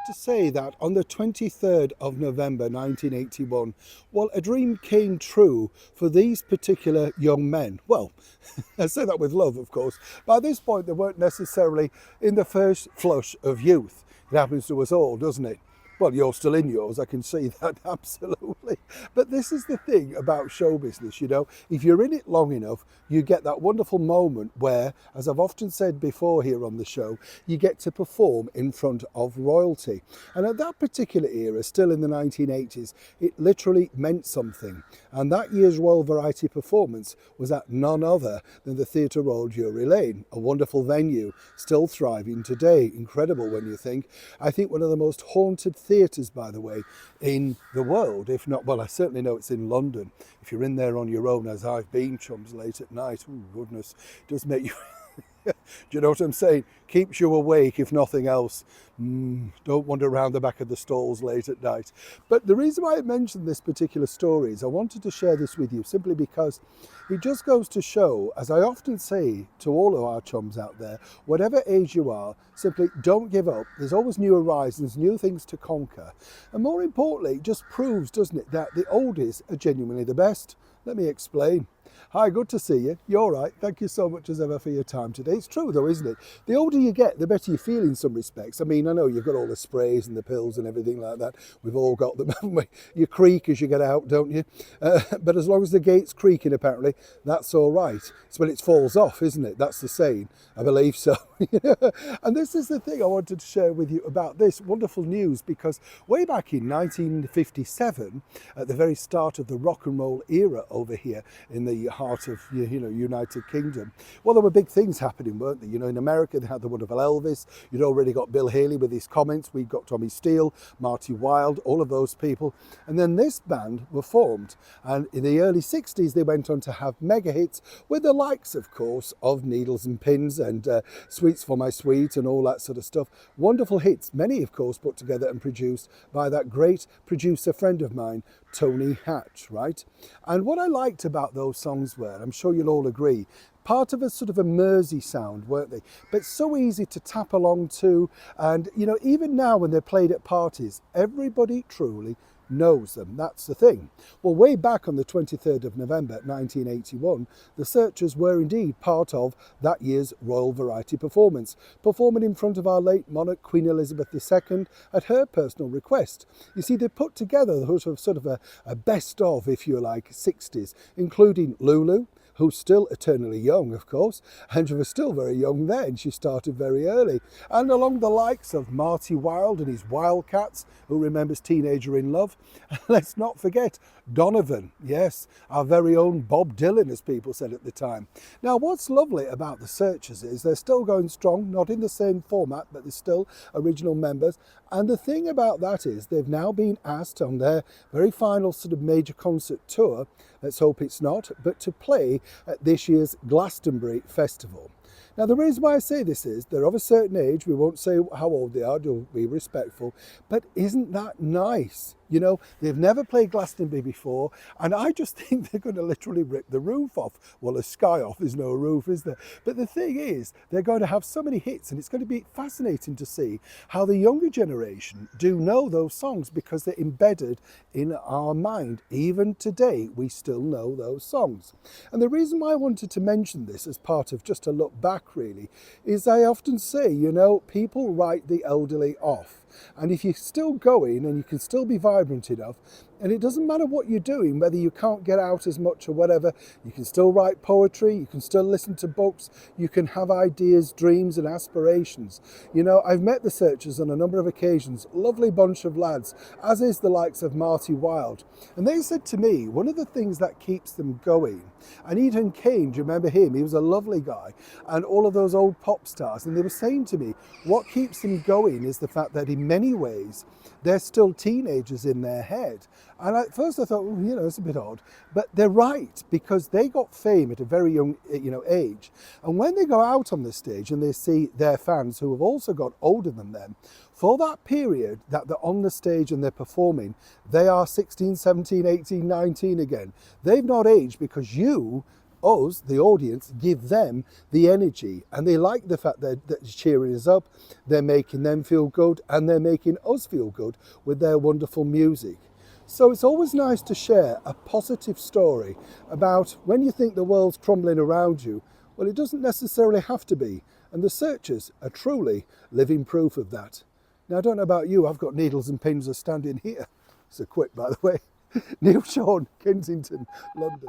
to say that on the 23rd of November 1981, well, a dream came true for these particular young men. Well, I say that with love, of course. By this point, they weren't necessarily in the first flush of youth. It happens to us all, doesn't it? Well, you're still in yours, I can see that, absolutely. But this is the thing about show business, you know, if you're in it long enough, you get that wonderful moment where, as I've often said before here on the show, you get to perform in front of royalty. And at that particular era, still in the 1980s, it literally meant something. And that year's Royal Variety performance was at none other than the Theatre Royal Drury Lane, a wonderful venue, still thriving today. Incredible when you think. I think one of the most haunted theatres, by the way, in the world, if not, well, I certainly know it's in London. If you're in there on your own, as I've been, chums, late at night, oh goodness, it does make you do you know what I'm saying? Keeps you awake, if nothing else. Don't wander around the back of the stalls late at night. But the reason why I mentioned this particular story is I wanted to share this with you simply because it just goes to show, as I often say to all of our chums out there, whatever age you are, simply don't give up. There's always new horizons, new things to conquer. And more importantly, it just proves, doesn't it, that the oldies are genuinely the best. Let me explain. Hi, good to see you. You're right. Thank you so much as ever for your time today. It's true though, isn't it? The older you get, the better you feel in some respects. I mean, I know you've got all the sprays and the pills and everything like that. We've all got them, haven't we? You creak as you get out, don't you? But as long as the gate's creaking, apparently, that's all right. It's when it falls off, isn't it? That's the saying. I believe so. And this is the thing I wanted to share with you about this wonderful news, because way back in 1957, at the very start of the rock and roll era over here in the heart of, United Kingdom, well, there were big things happening, weren't there? You know, in America they had the wonderful Elvis. You'd already got Bill Haley with his comments. We've got Tommy Steele, Marty Wilde, all of those people. And then this band were formed, and in the early 60s they went on to have mega hits with the likes, of course, of Needles and Pins and Sweets for My Sweet and all that sort of stuff. Wonderful hits, many of course put together and produced by that great producer friend of mine, Tony Hatch, right? And what I liked about those songs were, I'm sure you'll all agree, part of a sort of a Mersey sound, weren't they? But so easy to tap along to. And, you know, even now when they're played at parties, everybody truly knows them. That's the thing. Well, way back on the 23rd of November 1981, the Searchers were indeed part of that year's Royal Variety performance, performing in front of our late monarch Queen Elizabeth II at her personal request. You see, they put together sort of a best of, if you like, 60s, including Lulu, who's still eternally young, of course, and she was still very young then. She started very early. And along the likes of Marty Wilde and his Wildcats, who remembers Teenager in Love. Let's not forget Donovan, yes, our very own Bob Dylan, as people said at the time. Now, what's lovely about the Searchers is they're still going strong, not in the same format, but they're still original members. And the thing about that is they've now been asked on their very final sort of major concert tour, let's hope it's not, but to play at this year's Glastonbury Festival. Now, the reason why I say this is they're of a certain age. We won't say how old they are, to be respectful, but isn't that nice? You know, they've never played Glastonbury before, and I just think they're going to literally rip the roof off. Well, a sky off is no roof, is there? But the thing is, they're going to have so many hits, and it's going to be fascinating to see how the younger generation do know those songs, because they're embedded in our mind. Even today, we still know those songs. And the reason why I wanted to mention this as part of just a look back, really, is I often say, you know, people write the elderly off. And if you're still going and you can still be vibrant enough, and it doesn't matter what you're doing, whether you can't get out as much or whatever, you can still write poetry, you can still listen to books, you can have ideas, dreams and aspirations. You know, I've met the Searchers on a number of occasions, lovely bunch of lads, as is the likes of Marty Wilde. And they said to me, one of the things that keeps them going, and Eden Kane, do you remember him? He was a lovely guy, and all of those old pop stars, and they were saying to me, what keeps them going is the fact that in many ways, they're still teenagers in their head. And at first I thought, well, you know, it's a bit odd, but they're right, because they got fame at a very young, age. And when they go out on the stage and they see their fans who have also got older than them, for that period that they're on the stage and they're performing, they are 16, 17, 18, 19 again. They've not aged because you us, the audience, give them the energy, and they like the fact that they're cheering us up, they're making them feel good, and they're making us feel good with their wonderful music. So it's always nice to share a positive story about when you think the world's crumbling around you. Well, it doesn't necessarily have to be, and the Searchers are truly living proof of that. Now, I don't know about you, I've got needles and pins are standing here. It's a quip, by the way. Neil Sean, Kensington, London.